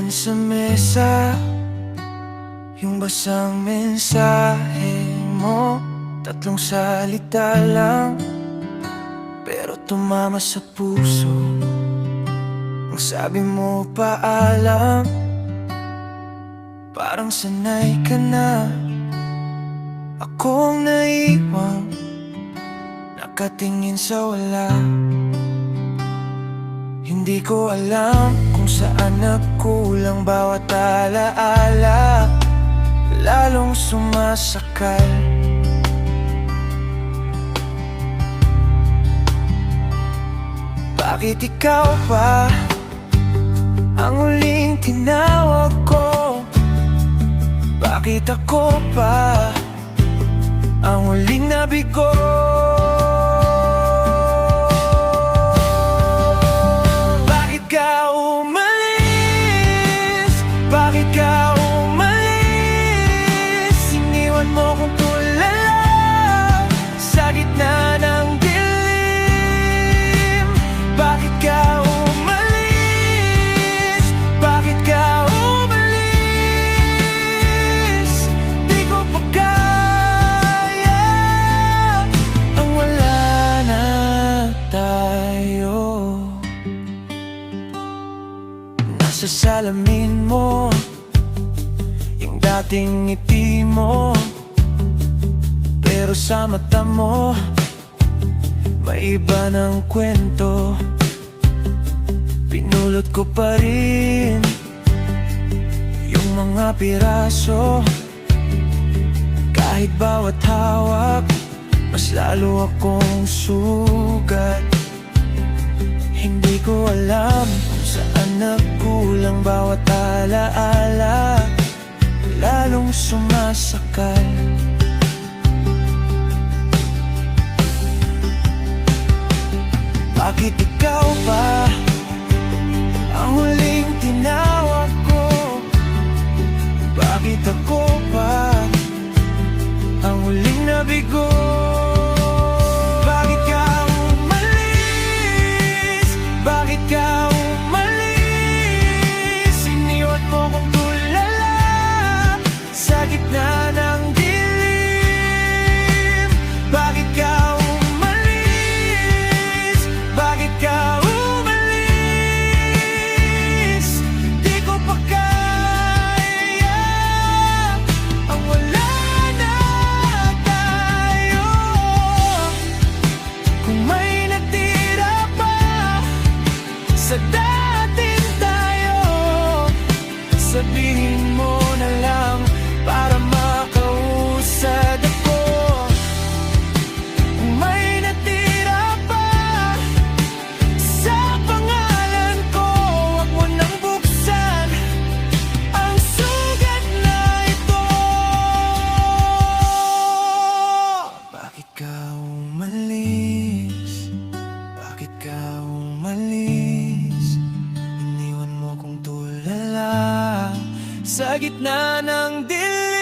Iniwan sa mesa yung basang mensahe mo. Tatlong salita lang, pero tumama sa puso. Ang sabi mo paalam, parang sanay ka na. Akong naiwang, nakatingin sa wala. Hindi ko alam kung saan nagkulang bawat alaala, lalong sumasakal. Bakit ikaw pa ang huling tinawag ko? Bakit ako pa ang huling nabigo? Bakit ka umalis? Bakit ka umalis? Iniwan mo kong tulala sa gitna ng dilim. Bakit ka umalis? Bakit ka umalis? Di ko pa kaya ang wala na tayo. Nasa salamin mo yung dating ngiti mo, pero sa mata mo may iba ng kwento. Pinulot ko pa rin yung mga piraso, kahit bawat hawak mas lalo akong sugat. Hindi ko alam kung saan nagkulang bawat alaala, lalong sumasakal. Bakit ikaw pa ang huling tinawag ko? Bakit ako pa ang huling nabigo? Bakit ka umalis? Bakit ka umalis? Iniwan mo kong tulala sa gitna ng dilim. Bakit ka umalis? Bakit ka umalis? Di ko pa kaya ang wala na tayo. Kung may natira pa sa dating tayo, sabihin mo na lang para makausad ako. Kung may natira pa sa pangalan ko, wag mo nang buksan ang sugat na ito. Bakit ka umalis? Bakit ka umalis? Iniwan mo kong tulala sa gitna ng dilim.